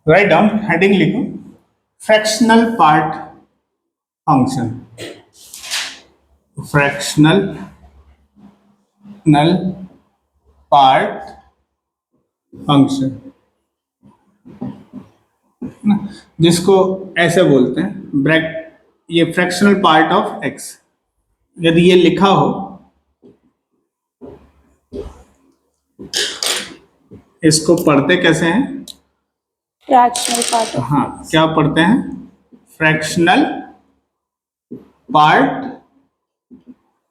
Write down, heading लिखो, fractional part function, fractional part function, जिसको ऐसे बोलते हैं ब्रैक, ये फ्रैक्शनल पार्ट ऑफ एक्स। यदि ये लिखा हो, इसको पढ़ते कैसे हैं? Fractional part. हाँ, क्या पढ़ते हैं? Fractional part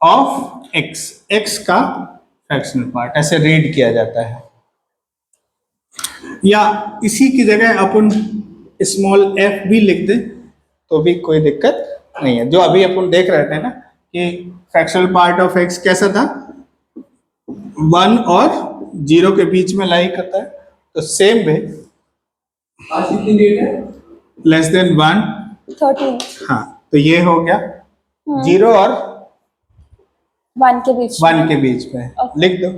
of x, x का फ्रैक्शनल पार्ट, ऐसे रीड किया जाता है। या इसी की जगह अपन स्मॉल एफ भी लिख दें तो भी कोई दिक्कत नहीं है। जो अभी अपन देख रहे थे ना कि फ्रैक्शनल पार्ट ऑफ एक्स कैसा था, 1 और 0 के बीच में लाई करता है, तो सेम वे आज कितनी डेट है? Less than 1 13। हाँ, तो ये हो गया 0 और 1 के बीच 1 के बीच में। लिख दो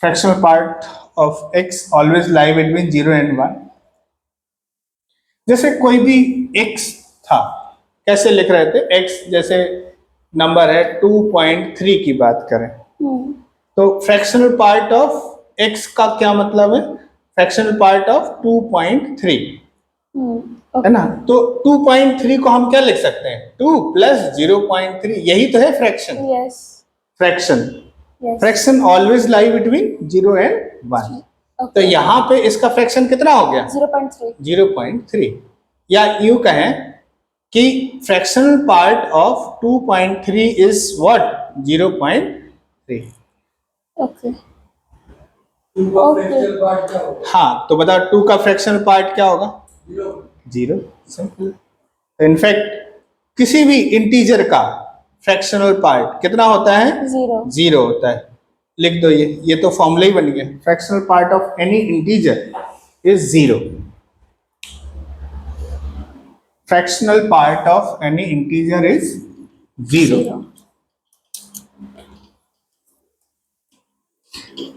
fractional part of x always lie between 0 and 1। जैसे कोई भी x था, कैसे लिख रहे थे? x जैसे नंबर है 2.3 की बात करें, तो फ्रैक्शनल पार्ट ऑफ x का क्या मतलब है? फ्रैक्शनल पार्ट ऑफ 2.3 है ना। तो 2.3 को हम क्या लिख सकते हैं? 2 प्लस 0.3, यही तो है fraction. Yes, fraction, fraction always lie between 0 and 1। तो यहाँ पे इसका फ्रैक्शन कितना हो गया? 0.3। 0.3। या यूं कहें कि fractional part of 2.3 is what? 0.3। Okay, two का फ्रैक्शनल पार्ट क्या होगा? हाँ, तो बताओ 2 का फ्रैक्शनल पार्ट क्या होगा? 0। सिंपल। इनफैक्ट किसी भी इंटीजर का फ्रैक्शनल पार्ट कितना होता है? 0 होता है। लिख दो ये तो फॉर्मूला ही बन गया। Fractional part of any integer is 0। Fractional part of any integer is 0।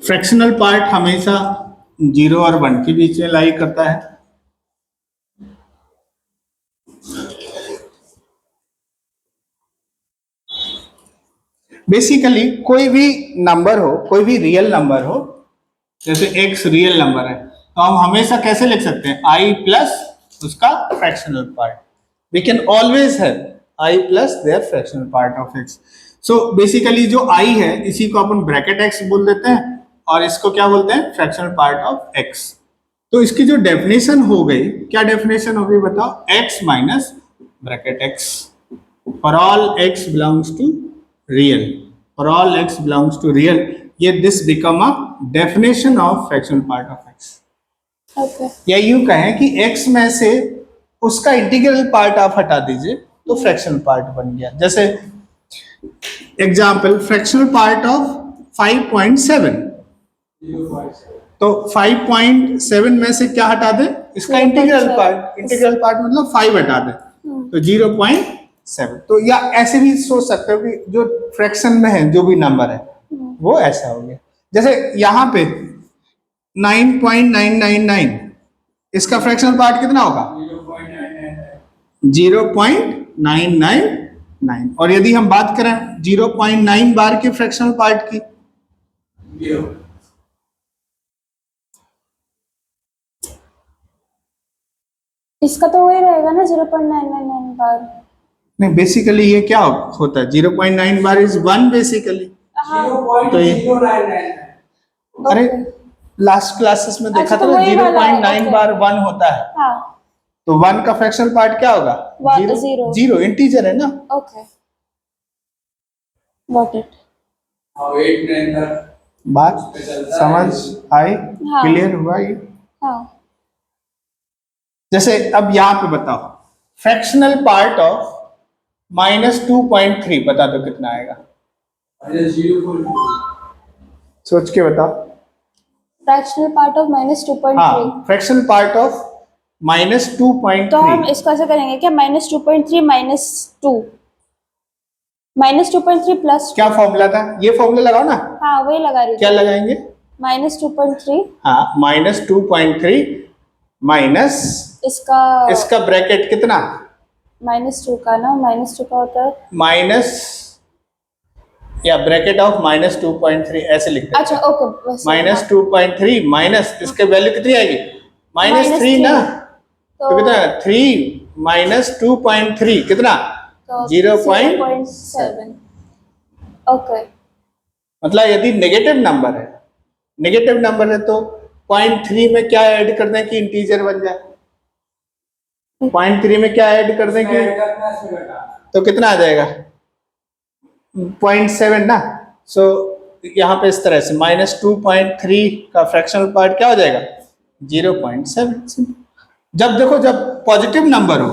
Fractional part हमेशा 0 और 1 के बीच में लाई करता है। बेसिकली कोई भी नंबर हो, कोई भी रियल नंबर हो, जैसे x रियल नंबर है, तो हम हमेशा कैसे लिख सकते हैं? i प्लस उसका fractional part. We can always have i plus their fractional part of x। So basically जो i है, इसी को अपन ब्रैकेट x बोल देते हैं, और इसको क्या बोलते हैं? Fractional part of x। तो इसकी जो डेफिनेशन हो गई, क्या डेफिनेशन हो गई बताओ? x minus bracket x for all x belongs to real, for all x belongs to real, ये this become a definition of fractional part of x। Okay, या यूं कहें कि x में से उसका इंटीग्रल पार्ट आप हटा दीजिए तो फ्रैक्शनल पार्ट बन गया। जैसे एग्जांपल, फ्रैक्शनल पार्ट ऑफ 5.7, तो 5.7 में से क्या हटा दे? इसका इंटीग्रल पार्ट। इंटीग्रल पार्ट मतलब 5 हटा दे तो 0.7। तो या ऐसे भी सोच सकते हो कि जो फ्रैक्शन में है जो भी नंबर है वो ऐसा हो गया। जैसे यहाँ पे 9.999, इसका फ्रैक्शनल पार्ट कितना होगा? 0.999। और यदि हम बात करें 0.9 बार के फ्रैक्शनल पार्ट की, इसका तो वही रहेगा ना, 0.999 बार। नहीं, बेसिकली ये क्या होता है? 0.9 बार इज 1 बेसिकली। तो ये 0.099। अरे लास्ट क्लासेस में देखा था तो ना, वही वाला है, 0.9 okay। बार 1 होता है। हाँ, तो 1 का फ्रैक्शनल पार्ट क्या होगा? Zero। 0। इंटीजर है ना। Okay, got it. हाँ, 8 9 तक बात समझ आई? हाँ। क्लियर हुआ ये? हाँ, जैसे अब यहाँ पे बताओ, फ्रैक्शनल पार्ट ऑफ -2.3 बता दो कितना आएगा? सोच के बताओ। Fractional part of -2.3। हाँ, फ्रैक्शनल पार्ट ऑफ -2.3। तो हम इसको ऐसा करेंगे क्या? -2.3 -2, -2.3 प्लस क्या फॉर्मूला था? ये फॉर्मूला लगाओ ना। हाँ, वही लगा रही हूँ। क्या लगाएंगे? -2.3 हाँ -2.3 माइनस इसका इसका ब्रैकेट कितना, -2 का ना, -2 का होता है। माइनस या ब्रैकेट ऑफ -2.3 ऐसे लिखते हैं। अच्छा ओके, बस -2.3 माइनस इसके वैल्यू कितनी आएगी, -3 -3 ना, तो तो कितना 3 माइनस 2.3 कितना, तो 0.7। 0.7। ओके, मतलब यदि नेगेटिव नंबर है तो 0.3 में क्या ऐड कर दें कि इंटीजर बन जाए, 0.3 में क्या ऐड कर दें कि, तो कितना आ जाएगा 0.7 ना। सो यहाँ पे इस तरह से -2.3 का फ्रैक्शनल पार्ट क्या हो जाएगा 0.7। जब देखो जब पॉजिटिव नंबर हो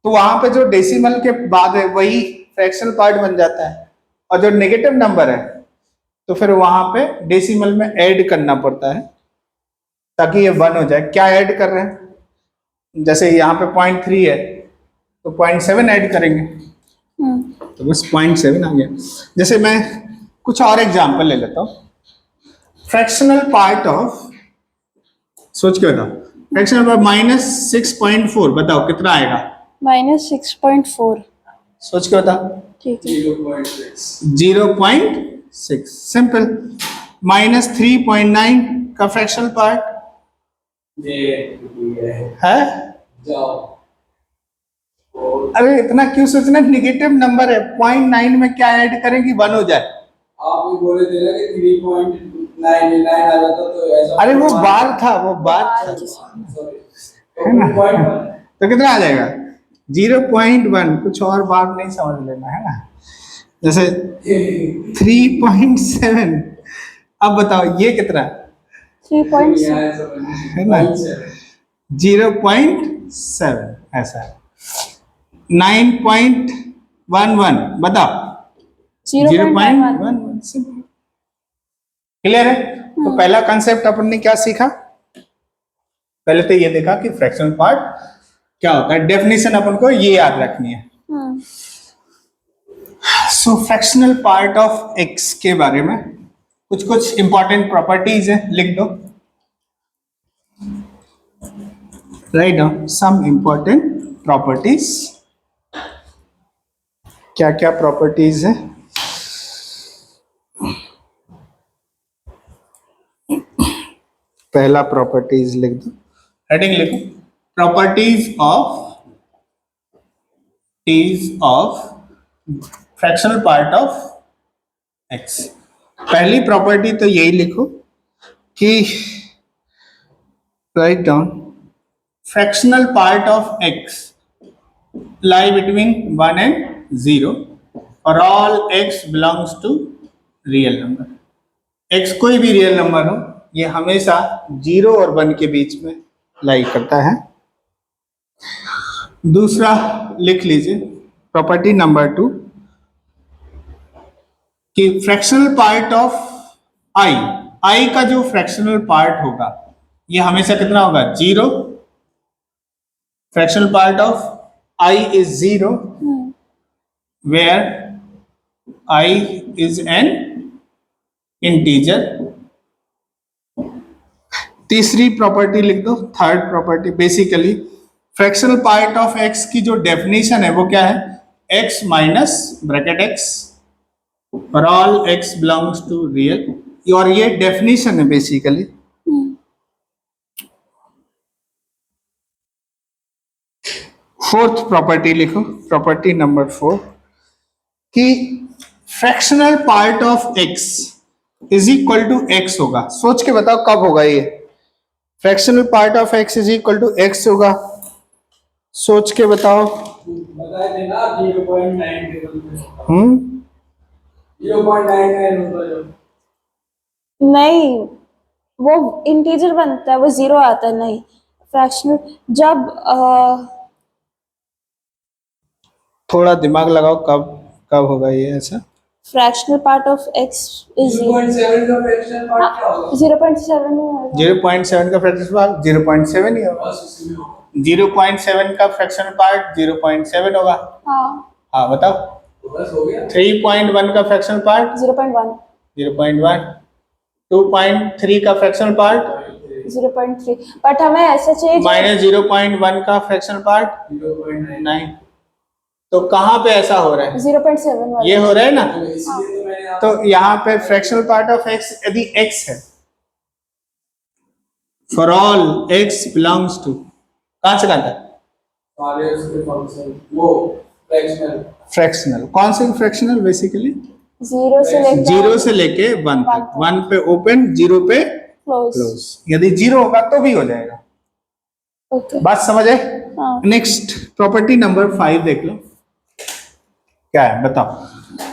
तो वहां पे जो डेसिमल के बाद है वही फ्रैक्शनल पार्ट बन जाता है, और जो नेगेटिव नंबर है तो फिर वहां पे डेसिमल में ऐड करना पड़ता है ताकि ये 1 हो जाए। क्या ऐड कर रहे हैं, जैसे यहाँ पे 0.3 है तो 0.7 ऐड करेंगे, तो बस 0.7 आ गया। जैसे मैं कुछ और एग्जांपल ले लेता हूँ। फ्रैक्शनल पार्ट ऑफ, सोच के बताओ, फ्रैक्शनल पार्ट -6.4 बताओ कितना आएगा, -6.4। सोच के बताओ। ठीक है, 0.6 सिंपल। -3.9 का फ्रैक्शनल पार्ट है, अरे इतना क्यों सोचना, निगेटिव नंबर है, 0.9 में क्या ऐड करें कि 1 हो जाए। आप भी बोले थे ना कि 3.99 आ जाता तो ऐसा, अरे वो बार था, वो बार था, सॉरी, है ना? 2.1 तो कितना आ जाएगा 0.1, कुछ और बात नहीं समझ लेना है ना। जैसे 3.7, अब बताओ ये कितना 3.6। है ना, 0.7 ऐसा है। 9.11 बताओ 0.11। 0.11। क्लियर है। तो पहला कंसेप्ट अपन ने क्या सीखा, पहले तो ये देखा कि फ्रैक्शनल पार्ट क्या होता है, डेफिनेशन अपन को ये याद रखनी है। सो फ्रैक्शनल पार्ट ऑफ एक्स के बारे में कुछ कुछ इंपॉर्टेंट प्रॉपर्टीज है, लिख दो, write down some important properties. क्या क्या प्रॉपर्टीज है, पहला प्रॉपर्टीज लिख दो, हेडिंग लिखो, properties of fractional part of x. पहली प्रॉपर्टी तो यही लिखो कि write down fractional part of x lie between 1 and 0 for all x belongs to real number। x कोई भी रियल नंबर हो, ये हमेशा 0 और 1 के बीच में लाई करता है। दूसरा लिख लीजिए प्रॉपर्टी नंबर 2 कि फ्रैक्शनल पार्ट ऑफ i का जो फ्रैक्शनल पार्ट होगा ये हमेशा कितना होगा 0। Fractional part of I is 0 where I is an integer। तीसरी प्रॉपर्टी लिख दो, third property, basically fractional part of x की जो डेफिनेशन है वो क्या है, x minus bracket x for all x belongs to real, और ये डेफिनेशन है बेसिकली। फोर्थ प्रॉपर्टी लिखो, प्रॉपर्टी नंबर 4 कि fractional part of x is equal to x होगा। सोच के बताओ कब होगा ये, fractional part of x is equal to x होगा, सोच के बताओ। बताए थे ना 0.9 टेबल में, 0.99 होता है नहीं, वो इंटीजर बनता है, वो 0 आता है। नहीं, फ्रैक्शनल जब थोड़ा दिमाग लगाओ, कब कब होगा ये ऐसा। Fractional part of x is 0.7 का फ्रैक्शनल पार्ट क्या होगा, 0.7 ही होगा। 0.7 का फ्रैक्शनल पार्ट 0.7 ही होगा। बस उसी में होगा। 0.7 का फ्रैक्शनल पार्ट 0.7 होगा। हाँ, हाँ बताओ। तो बस हो गया। 3.1 का फ्रैक्शनल पार्ट 0.1। 0.1, 2.3 का फ्रैक्शनल पार्ट 0.3, बट हमें ऐसा चाहिए माइनस 0.1 का फ्रैक्शनल पार्ट 0.9 9। तो कहाँ पे ऐसा हो रहा है? 0.7 वाला। ये हो रहा है ना। तो इसलिए तो मैंने तो यहाँ पे फ्रैक्शनल पार्ट ऑफ x यदि x है, for all x belongs to, कहाँ से कहाँ तक? सारे उसके फंक्शन वो फ्रैक्शनल फ्रैक्शनल। कौन से फ्रैक्शनल? बेसिकली 0 से लेकर 0 से लेके 1 तक। 1 पे ओपन, 0 पे क्लोज। क्लोज। यदि 0 होगा तो भी हो जाएगा। ओके। बात समझ आए? हाँ। नेक्स्ट प्रॉपर्टी नंबर 5 देख लो, क्या है बताओ।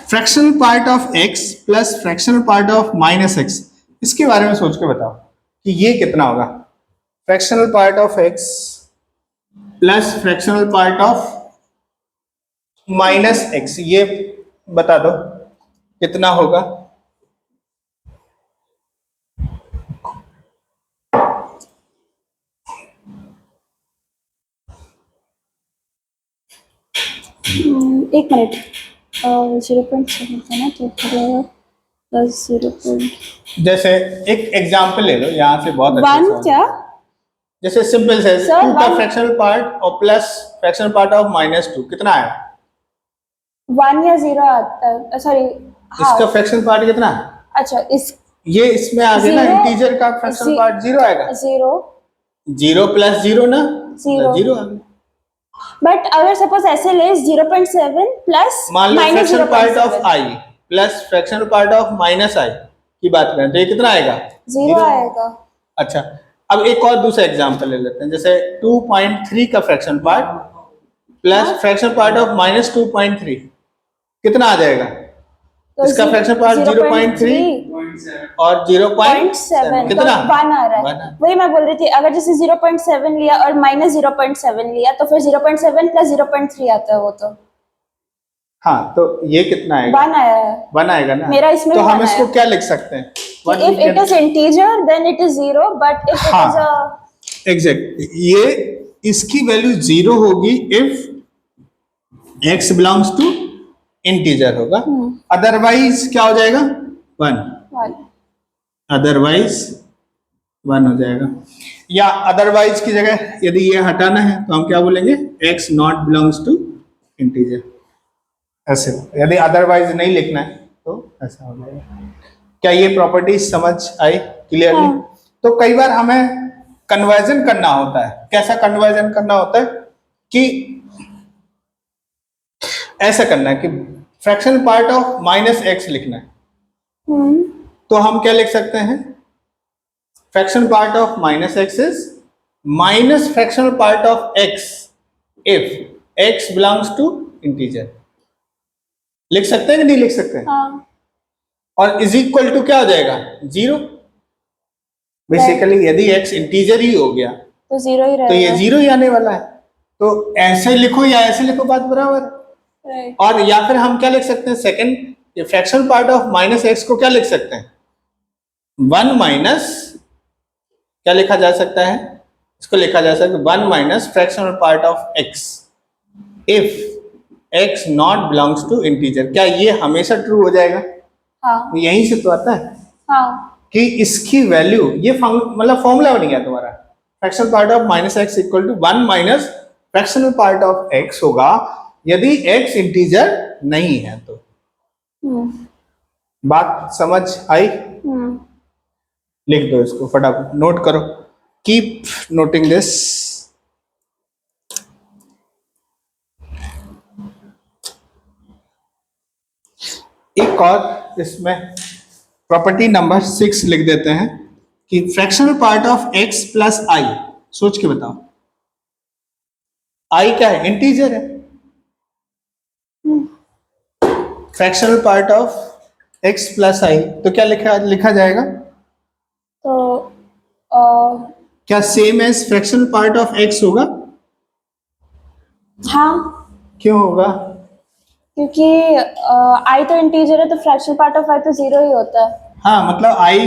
Fractional part of x plus fractional part of minus x, इसके बारे में सोच के बताओ कि ये कितना होगा। Fractional part of x plus fractional part of minus x, ये बता दो कितना होगा। एक मिनट, 0.7 था ना, तो फिर प्लस 0. जैसे एक एग्जांपल ले लो यहाँ से, बहुत अच्छा 1 सवाल। क्या? जैसे सिंपल से Sir, 2 का one- फ्रैक्शनल पार्ट और प्लस फ्रैक्शनल पार्ट ऑफ -2 कितना है? 1 या 0 आता है, सॉरी इसका फ्रैक्शनल पार्ट कितना है? अच्छा, इस ये इसमें आ गया ना, Zero- इंटीजर का फ्रैक्शनल Ze- पार्ट 0 आएगा। 0, 0 प्लस 0 ना, Zero. 0 आ गया। बट अगर सपोज ऐसे ले 0.7 प्लस मान लो minus fractional part of 0.7, i plus fractional part of minus i की बात करें तो ये कितना आएगा? 0 आएगा। अच्छा, अब एक और दूसरा एग्जांपल ले लेते हैं। जैसे 2.3 का fractional part plus fractional part of -2.3 कितना आ जाएगा? तो इसका फ्रैक्शनल पार्ट 0.3 0.7 और 0.7 0.7 कितना? 1 आ रहा 1 है। वही मैं बोल रही थी, अगर जैसे 0.7 लिया और माइनस 0.7 लिया तो फिर 0.7 प्लस 0.3 आता है, वो तो हाँ, तो ये कितना आएगा? 1 आया है। 1 आएगा ना। मेरा इसमें तो भी हम 1 इसको आया। क्या लिख सकते हैं? What we If it can- is integer then it is 0, but if it हाँ। is a एग्जैक्ट, ये इसकी वैल्यू 0 होगी if x belongs to integer होगा, अदरवाइज क्या हो जाएगा? 1। 1, अदरवाइज 1 हो जाएगा। या अदरवाइज की जगह यदि ये हटाना है तो हम क्या बोलेंगे? x not belongs to integer, ऐसे। यदि अदरवाइज नहीं लिखना है तो ऐसा हो जाएगा। क्या ये प्रॉपर्टी समझ आई क्लियरली? हाँ। तो कई बार हमें कन्वर्जन करना होता है। कैसा कन्वर्जन करना होता है? कि ऐसा करना है कि फ्रैक्शनल पार्ट ऑफ -x लिखना है, तो हम क्या लिख सकते हैं? Fractional part of -x is minus fractional part of x if x belongs to integer. लिख सकते हैं कि नहीं लिख सकते हैं? हाँ, और इज इक्वल टू क्या हो जाएगा? 0। बेसिकली यदि x इंटीजर ही हो गया तो 0 ही तो ये रहेगा। 0 ही आने वाला है। तो ऐसे लिखो या ऐसे लिखो, बात बराबर है। Right. और या फिर हम क्या लिख सकते हैं? Second fractional part of -x को क्या लिख सकते हैं? 1 माइनस, क्या लिखा जा सकता है? इसको लिखा जा सकता है 1 minus fractional part of x if x not belongs to integer. क्या ये हमेशा ट्रू हो जाएगा? हाँ, यहीं से तो आता है हाँ, कि इसकी वैल्यू, ये मतलब फॉर्मूला बन गया तुम्हारा। Fractional part of -x equal to 1 minus fractional part of x होगा यदि x इंटीजर नहीं है तो। बात समझ आई? लिख दो इसको फटाफट, नोट करो, कीप नोटिंग दिस। एक और इसमें प्रॉपर्टी नंबर 6 लिख देते हैं कि fractional part of x plus i, सोच के बताओ। i क्या है? इंटीजर है। Fractional part of x plus i तो क्या लिखा जाएगा? तो क्या same as fractional part of x होगा? हाँ, क्यों होगा? क्योंकि i तो इंटीजर है तो फ्रैक्शनल पार्ट ऑफ i तो 0 ही होता है। हाँ, मतलब i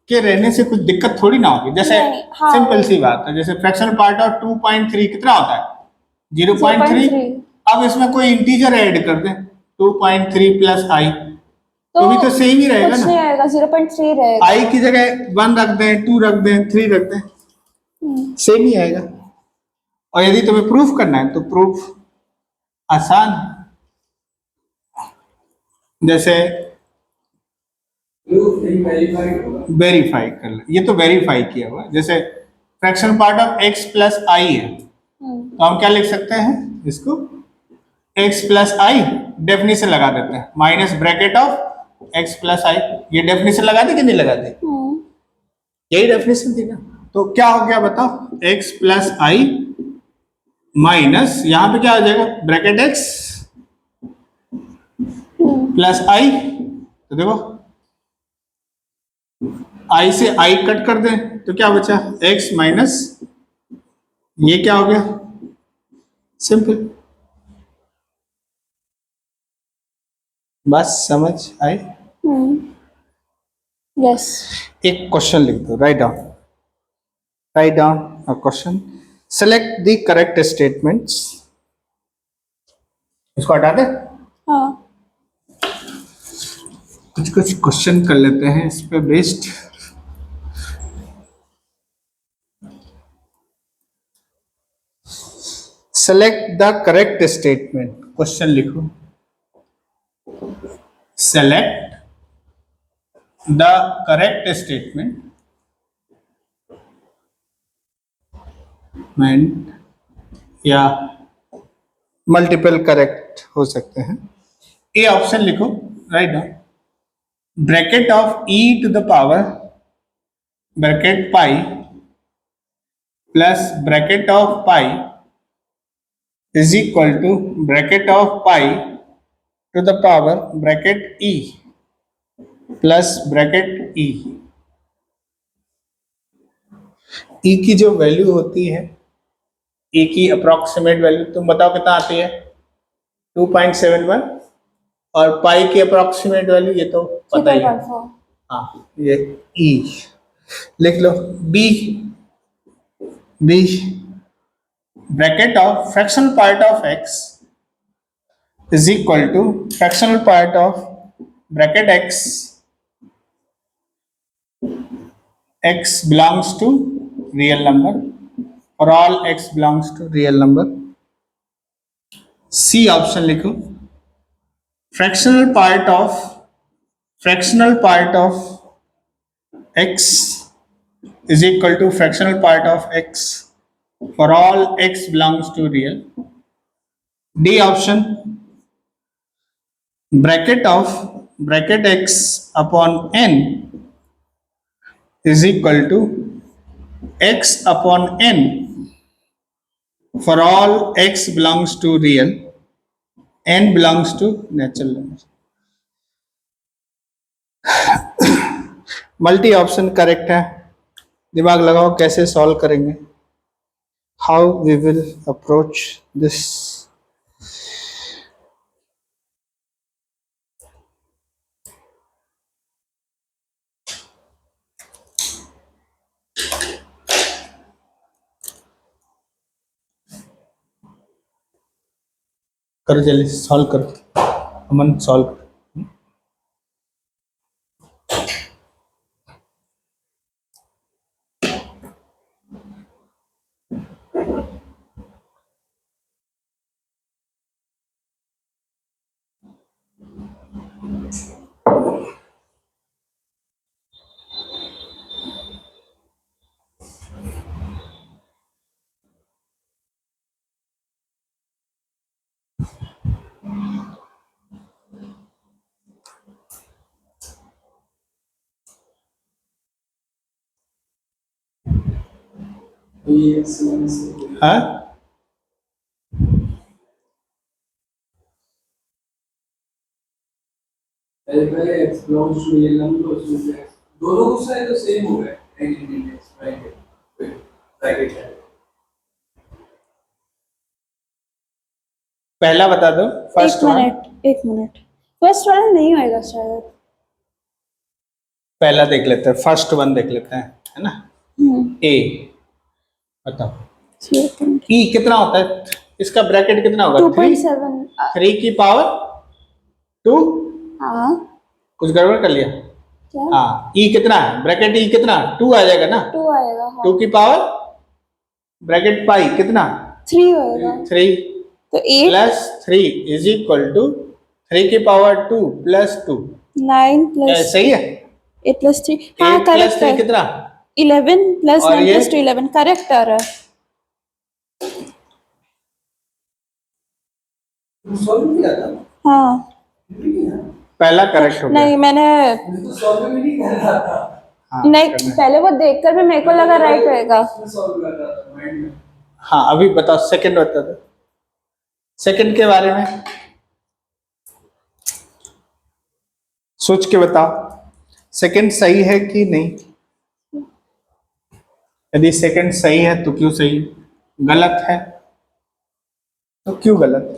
के रहने से कुछ दिक्कत थोड़ी ना होगी। जैसे नहीं, हाँ, सिंपल सी बात है, जैसे फ्रैक्शनल पार्ट ऑफ 2.3 कितना होता है? 0.3। 0.3। अब इसमें कोई इंटीजर ऐड कर दें, 2.3 प्लस i तो भी तो सेम ही रहेगा कुछ ना। नहीं आएगा, 0.3 रहेगा। आई की जगह 1 रख दें, 2 रख दें, 3 रख दें, सेम ही आएगा। और यदि तुम्हें प्रूफ करना है तो प्रूफ आसान है। जैसे प्रूफ नहीं वेरीफाई होगा। वेरीफाई कर ले, ये तो वेरीफाई किया हुआ है। जैसे fraction part of x plus i है, तो हम क्या लिख सकते हैं इसको, x प्लस आई, डेफिनेशन लगा देते हैं, minus bracket of x plus i. ये डेफिनेशन लगा दी कि नहीं लगा दी? यही डेफिनेशन थी ना। तो क्या हो गया बताओ, x प्लस आई माइनस यहाँ पे क्या हो जाएगा, ब्रैकेट x प्लस आई। तो देखो आई से आई कट कर दें तो क्या बचा, x माइनस, ये क्या हो गया, सिंपल। बस समझ आई। यस। एक क्वेश्चन लिख दो, write down a question, select the correct statements. इसको हटा दे, हाँ। कुछ क्वेश्चन कर लेते हैं इस पे based. Select the correct statement, question लिखो, सेलेक्ट द करेक्ट स्टेटमेंट या मल्टीपल करेक्ट हो सकते हैं। ए ऑप्शन लिखो, write down, bracket of e to the power bracket pi plus bracket of pi is equal to bracket of pi to the power bracket e plus bracket e। e की जो value होती है, e की approximate value तुम बताओ कितना आती है, 2.71, और पाई की अप्रोक्सीमेट वैल्यू ये तो पता ही है। 3.4। हाँ, ये e लिख लो। b bracket of fractional part of x is equal to fractional part of bracket x belongs to real number, for all x belongs to real number। c option लिखो, fractional part of x is equal to fractional part of x for all x belongs to real। d option, bracket of bracket x upon n is equal to x upon n for all x belongs to real, n belongs to natural numbers। Multi option correct है, दिमाग लगाओ कैसे solve करेंगे, how we will approach this. करो जल्दी solve करो, अमन solve करो। हाँ, पहले x belongs to real number, उसमें से दोनों को साइड तो सेम हो गए, ब्रैकेट है। पहला बता दो, फर्स्ट वन। एक मिनट, फर्स्ट वाला नहीं होएगा शायद। पहला देख लेते हैं, फर्स्ट वन देख लेते हैं, है ना। ए बताओ, ई कितना होता है, इसका ब्रैकेट कितना होगा, 2.7। 3 की पावर 2, हाँ, कुछ गड़बड़ कर लिया? क्या? हाँ, ई कितना है, ब्रैकेट ई कितना, 2 आ जाएगा ना, 2 आएगा, हाँ। 2 की पावर ब्रैकेट पाई कितना, 3 होएगा, 3 तो 8 प्लस 3 इज इक्वल टू 3 की पावर 2 प्लस 2। 9 प्लस सही है? 8 प्लस 3, हाँ 8 प्लस करेक्ट 3 है। कितना, 11 प्लस और 9 ये? प्लस 2 11, करेक्ट आ रहा है। सॉल्व किया था हाँ पहला करेक्ट हो गया। नहीं, मैंने मैं तो सॉल्व भी नहीं कर रहा था, हाँ, नहीं, करना है। पहले वो देखकर भी मेरे को लगा राइट होएगा। मैं सॉल्व कर रहा था माइंड में। हाँ, अभी बताओ, सेकंड बता दो, सेकंड के बारे में सोच के बताओ, सेकंड सही है कि नहीं? यदि सेकंड सही है तो क्यों सही, गलत है तो क्यों गलत?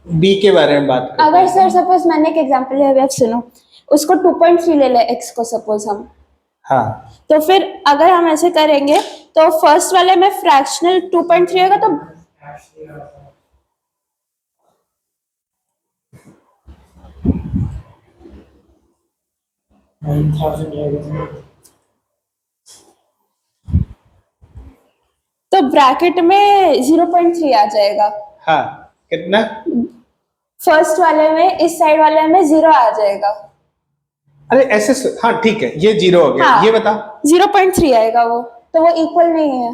बी के बारे में बात करते अगर हैं। सर सपोज मैंने एक एग्जांपल लिया, अब सुनो, उसको 2.3 ले ले x को सपोज हम, हाँ, तो फिर अगर हम ऐसे करेंगे तो फर्स्ट वाले में फ्रैक्शनल 2.3 होगा, तो ब्रैकेट में 0.3 आ जाएगा। हाँ, कितना? फर्स्ट वाले में, इस साइड वाले में 0 आ जाएगा। अरे ऐसे हाँ ठीक है, ये 0 हो गया। हाँ, ये बता, 0.3 आएगा वो, तो वो इक्वल नहीं है।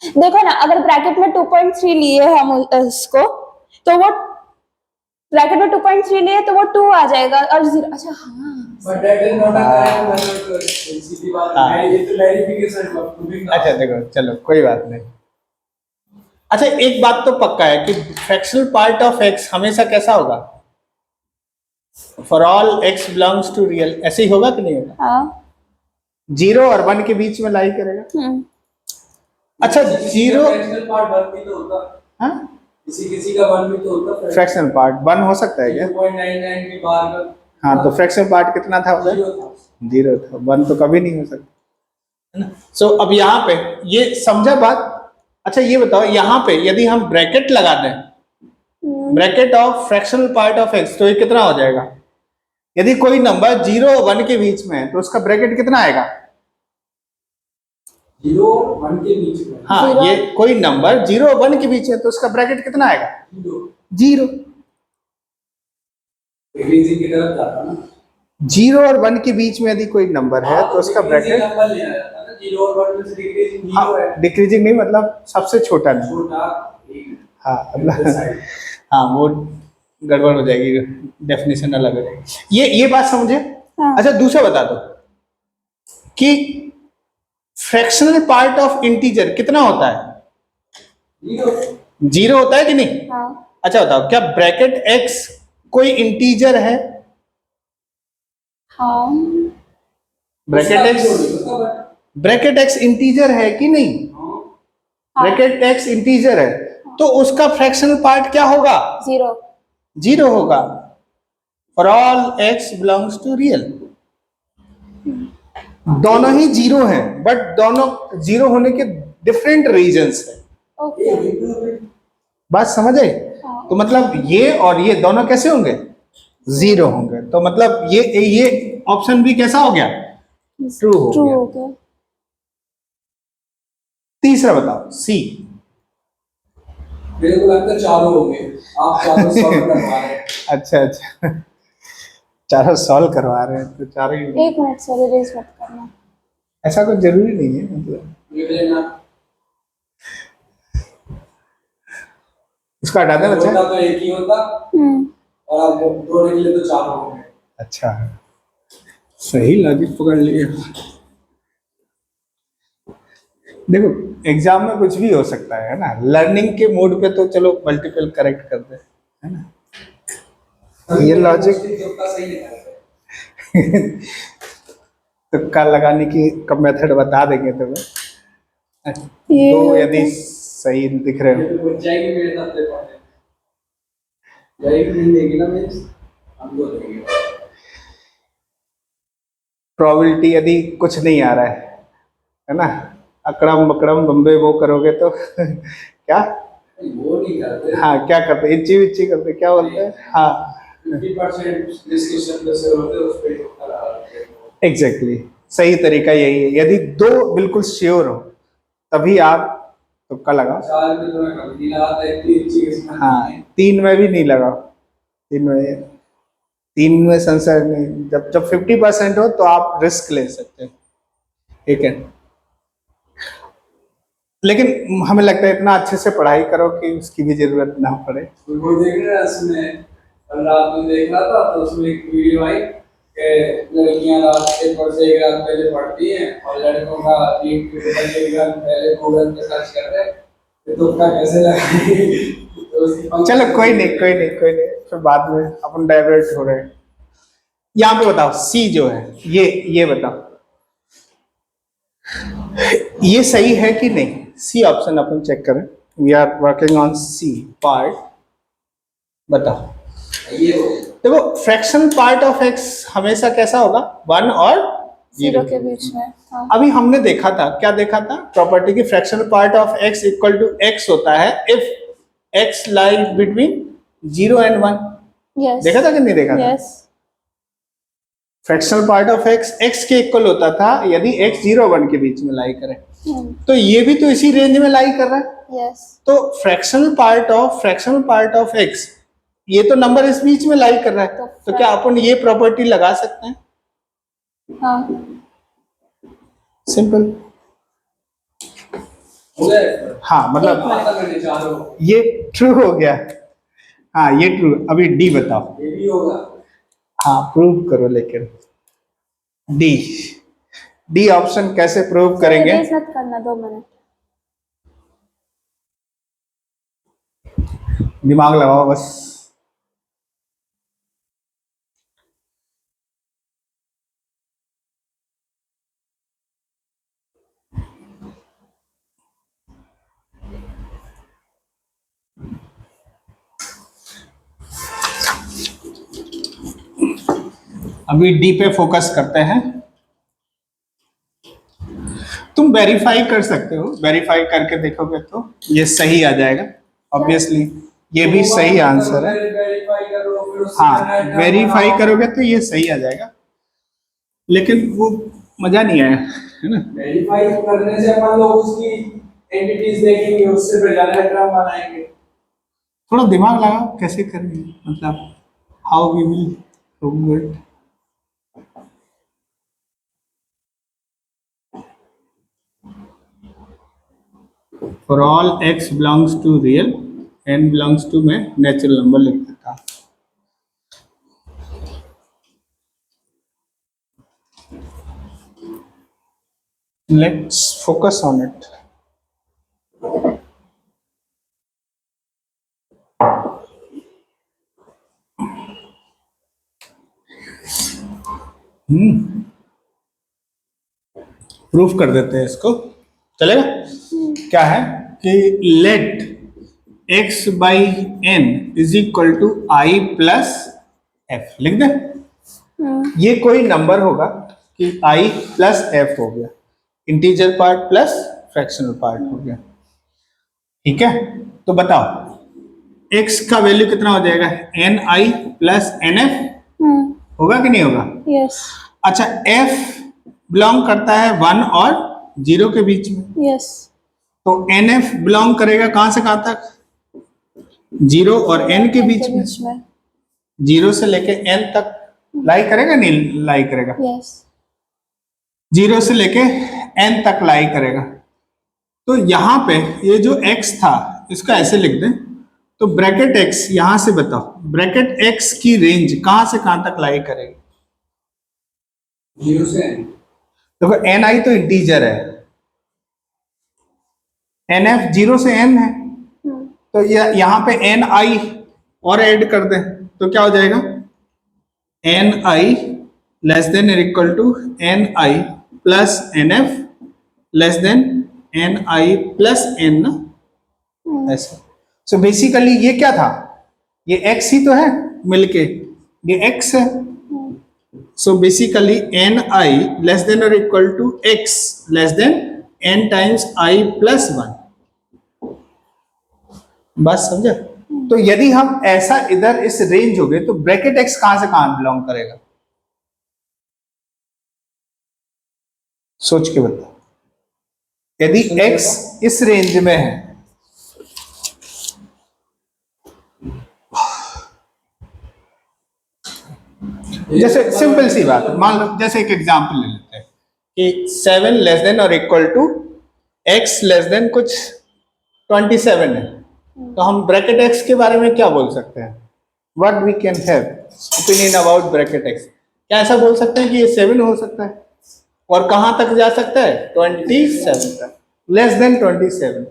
देखो ना, अगर ब्रैकेट में 2.3 लिए हम इसको, तो वो ब्रैकेट में 2.3 लिए तो वो 2 आ जाएगा, और 0, अच्छा हाँ, but that is not a correct method, सीधी बात हाँ। है, ये तो वेरिफिकेशन ऑफ प्रूविंग। अच्छा देखो, चलो कोई बात नहीं। अच्छा, एक बात तो पक्का है कि फ्रैक्शनल पार्ट ऑफ एक्स हमेशा कैसा होगा, for all x belongs to real, ऐसे ही होगा कि नहीं होगा? हाँ, 0 और 1 के बीच में लाई करेगा। अच्छा, 0 फ्रैक्शनल पार्ट 1 भी तो होता, हाँ, किसी का 1 भी तो होता, फ्रैक्शनल पार्ट 1 हो सकता है क्या? 2.99 की बार का। हाँ, तो फ्रैक्शनल पार्ट कितना था उधर? 0 था। 0 था, 1 तो कभी नहीं हो सकता, है ना? सो अब यहाँ पे ये समझा बात। अच्छा ये बताओ, यहाँ पे यदि हम ब्रैकेट लगा दें, bracket of fractional part of x, तो ये कितना हो जाएगा? यदि कोई नंबर 0 और 1 के बीच में है तो उसका ब्रैकेट कितना आएगा? 0 और 1 के बीच में। हाँ, 0। ये कोई नंबर 0 और 1 के बीच है तो उसका ब्रैकेट कितना आएगा? 0। डिक्रीजिंग की तरफ जाता ना, 0 और 1 के बीच में यदि कोई नंबर है तो उसका ब्रैकेट, नंबर ले आया था ना, 0 और 1 में से डिक्रीजिंग 0 है, हाँ, डिक्रीजिंग नहीं मतलब सबसे छोटा नंबर। छोटा एक। हाँ मतलब, हाँ वो गड़बड़ हो जाएगी, डेफिनेशन अलग हो जाएगी। ये बात समझे? हाँ। अच्छा दूसरा बता दो कि फ्रैक्शनल पार्ट ऑफ इंटीजर कितना होता है? 0 होता है कि नहीं? हाँ, अच्छा बताओ, क्या ब्रैकेट x कोई इंटीजर है? हाँ, ब्रैकेट x इंटीजर है कि नहीं? ब्रैकेट x इंटीजर है तो उसका फ्रैक्शनल पार्ट क्या होगा? 0। 0 होगा, for all x belongs to real. दोनों ही 0 हैं, बट दोनों 0 होने के डिफरेंट रीजंस है। ओके, बात समझे? तो मतलब ये और ये दोनों कैसे होंगे? 0 होंगे। तो मतलब ये ऑप्शन भी कैसा हो गया? ट्रू हो ट्रू गया। हो गया। तीसरा बताओ, सी। मेरे को लगता है चारों हो गए, आप चारों सॉल्व करवा रहे हैं। अच्छा अच्छा, चारों सॉल्व करवा रहे हैं तो चारों ही। 1 मिनट सर, इरेज मत करना। ऐसा कुछ जरूरी नहीं है, मतलब ये लेना उसका हटा देना होता बच्चा। तो एक ही होता, और आप दो निकले तो चार हो गए। अच्छा, सही लॉजिक पकड़ लिया। देखो एग्जाम में कुछ भी हो सकता है ना, लर्निंग के मोड पे तो चलो मल्टीपल करेक्ट कर दे, है ना? ये लॉजिक तुक्का सही निकालते हैं। तुक्का लगाने की कब मेथड बता देंगे तुम्हें। ये तो यदि सही दिख रहे ये हो, तो बच जाएगी मेरे साथ पे पढ़ने, जाएगी नहीं देगी ना मेरे, हम दो देंगे। प्रोबेबिलिटी यदि कुछ नहीं आ रहा है ना, अकड़म बकड़म बम्बे वो करोगे तो क्या वो नहीं करते। हाँ क्या करते, इच्ची विच्ची करते, क्या बोलते हैं, हाँ 50% डिस्कशन जैसे होते हैं उस पे एग्जैक्टली सही तरीका यही है। यदि दो बिल्कुल श्योर हो तभी आप तुक्का लगाओ। चार में थोड़ा कम नहीं लगाता है, इतनी चीज इसमें हाँ नहीं है। 3 में भी नहीं लगाओ, 3 में संशय नहीं। जब जब 50% हो तो आप रिस्क ले सकते हैं, ठीक है। लेकिन हमें लगता है इतना अच्छे से पढ़ाई करो कि उसकी भी जरूरत ना पड़े। वो देख रहे हैं उसमें, कल रात में देख रहा था तो उसमें एक वीडियो आई कि लड़कियां रात के पर से एक रात पहले पढ़ती हैं और लड़कों का नीट के पेपर एक रात पहले गूगल पे सर्च कर रहे हैं कि तुक्का कैसे लगाएंगे। तो उसकी चलो कोई नहीं, फिर बाद में अपन डाइवर्ट हो रहे हैं। यहाँ पे बताओ सी जो है, ये बताओ ये सही है कि नहीं। सी ऑप्शन अपन चेक करें, we are working on C part. बताओ ये हो देखो फ्रैक्शन पार्ट ऑफ एक्स हमेशा कैसा होगा, 1 और 0 0 के बीच में। हाँ अभी हमने देखा था, क्या देखा था, प्रॉपर्टी की fraction part of x equal to x होता है if x lie between 0 and 1। Yes देखा था कि नहीं देखा था। Yes fractional part of x x के इक्वल होता था यदि एक्स 0 1 के बीच में लाई करे। तो ये भी तो इसी रेंज में लाई कर रहा है। यस तो फ्रैक्शनल पार्ट ऑफ एक्स, ये तो नंबर इस बीच में लाई कर रहा है, तो क्या अपन ये प्रॉपर्टी लगा सकते हैं। हाँ सिंपल। हो गया। हाँ मतलब आता मैंने चारों ये ट्रू हो गया। हाँ ये ट्रू। अभी डी बताओ। ये भी होगा। हाँ प्रूव करो, लेकिन डी ऑप्शन कैसे प्रूव करेंगे। रेस मत करना, 2 मिनट। दिमाग लगाओ बस। अभी डी पे फोकस करते हैं। तुम वेरीफाई कर सकते हो, वेरीफाई करके देखोगे तो ये सही आ जाएगा। ऑब्वियसली ये भी सही आंसर है। वेरीफाई करो फिर उससे हाँ डायग्राम वेरीफाई बनाओ। करोगे तो ये सही आ जाएगा, लेकिन वो मजा नहीं आया, है ना। वेरीफाई करने से अपन लोग उसकी एंटिटीज देखेंगे, उससे फिर डायग्राम बनाएंगे। थोड़ा दिमाग लगाओ कैसे करेंगे, मतलब how we will prove it. For all x belongs to real, n belongs to, मैं नेचुरल नंबर लिख देता हूँ। Let's focus on it. Proof कर देते हैं इसको, चलेगा। क्या है कि let x by n is equal to i plus f, लिख दे। ये कोई नंबर होगा कि i प्लस एफ हो गया, integer part plus fractional part हो गया, ठीक है। तो बताओ x का वैल्यू कितना हो जाएगा, n i plus n F होगा कि नहीं होगा। यस अच्छा f बिलोंग करता है 1 और 0 के बीच में, यस तो एन एफ बिलोंग करेगा कहां से कहां तक, 0 और n के बीच में। 0 से लेके n तक लाई करेगा, नहीं लाई करेगा, यस 0 से लेके n तक लाई करेगा। तो यहाँ पे ये जो x था इसका ऐसे लिख दें, तो ब्रैकेट x यहां से बताओ, ब्रैकेट x की रेंज कहां से कहां तक लाई करेगी। 0 से देखो एन आई तो इंटीजर है, एन एफ 0 से n है, तो यहाँ पे एन आई और ऐड कर दें तो क्या हो जाएगा, एन आई लेस देन और equal to n i plus n f less than n i plus n ना, ऐसे। सो बेसिकली ये क्या था, ये x ही तो है मिलके, ये x है। So basically n i less than और equal to x less than n times i plus 1। बात समझे? तो यदि हम ऐसा इधर इस रेंज हो गए तो ब्रैकेट एक्स कहां से कहां बिलोंग करेगा? सोच के बताओ। यदि एक्स इस रेंज में है, जैसे सिंपल सी बात है, मान लो जैसे एक एग्जांपल ले लेते हैं कि 7 लेस देन और equal to x less than कुछ 27 है, तो हम ब्रैकेट x के बारे में क्या बोल सकते हैं? What we can have opinion about bracket x? क्या ऐसा बोल सकते हैं कि ये 7 हो सकता है और कहां तक जा सकता है? 27 तक, लेस देन 27,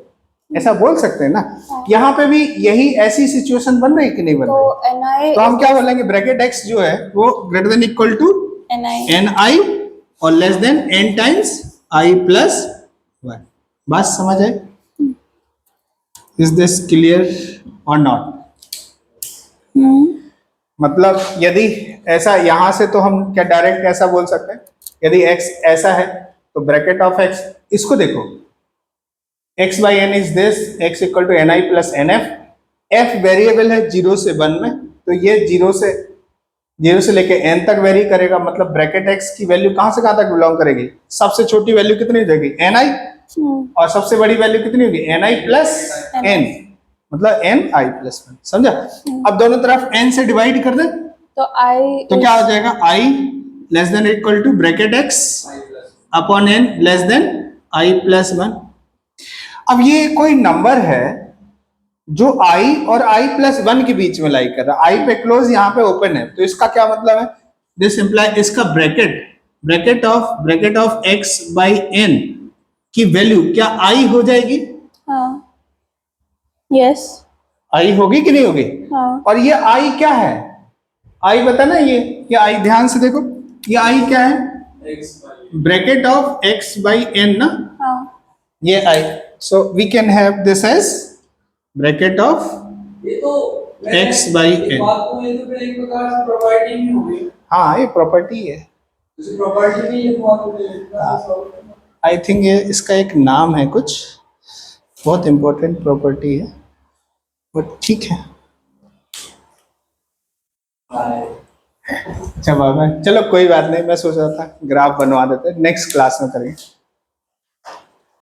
ऐसा बोल सकते हैं ना? यहाँ पे भी यही ऐसी सिचुएशन बन रही कि नहीं बन तो रही? ni तो हम क्या बोलेंगे? ब्रैकेट x जो है वो greater than equal to ni ni और less than n times i plus 1। बात समझ है? इज दिस क्लियर और नॉट? मतलब यदि ऐसा यहां से तो हम क्या डायरेक्ट ऐसा बोल सकते हैं, यदि x ऐसा है तो ब्रैकेट ऑफ x, इसको देखो, x by n is this, x equal to ni plus nf, f variable है 0 से 1 में, तो ये 0 से लेके n तक वेरी करेगा, मतलब ब्रैकेट x की वैल्यू कहां से कहां तक बिलोंग करेगी? सबसे छोटी वैल्यू कितनी हो जाएगी? ni, और सबसे बड़ी वैल्यू कितनी होगी? ni प्लस n, मतलब ni प्लस 1। समझा? अब दोनों तरफ n से डिवाइड कर दे तो i तो क्या हो जाएगा? i less than equal to bracket x upon n less than i plus 1। अब ये कोई नंबर है जो i और i प्लस 1 के बीच में लाई कर रहा है, i पे क्लोज, यहाँ पे ओपन है, तो इसका क्या मतलब है? दिस इंप्लाई इसका bracket of x by n की वैल्यू क्या i हो जाएगी? हाँ यस i होगी कि नहीं होगी? हाँ और ये i क्या है? i बता ना, ये i ध्यान से देखो, ये i क्या है? X by bracket of x by n ना, हाँ ये i, so we can have this as bracket of ये तो x by ये n। बात तो ये तो फिर एक प्रकार से प्रॉपर्टी ही हो गई। हाँ, ये प्रॉपर्टी है। जैसे प्रॉपर्टी में ये बात हो गई। आई थिंक ये इसका एक नाम है कुछ, बहुत इंपॉर्टेंट प्रॉपर्टी है, बट ठीक है। अच्छा बाबा, चलो कोई बात नहीं, मैं सोच रहा था ग्राफ बनवा देते, नेक्स्ट क्लास में करेंगे।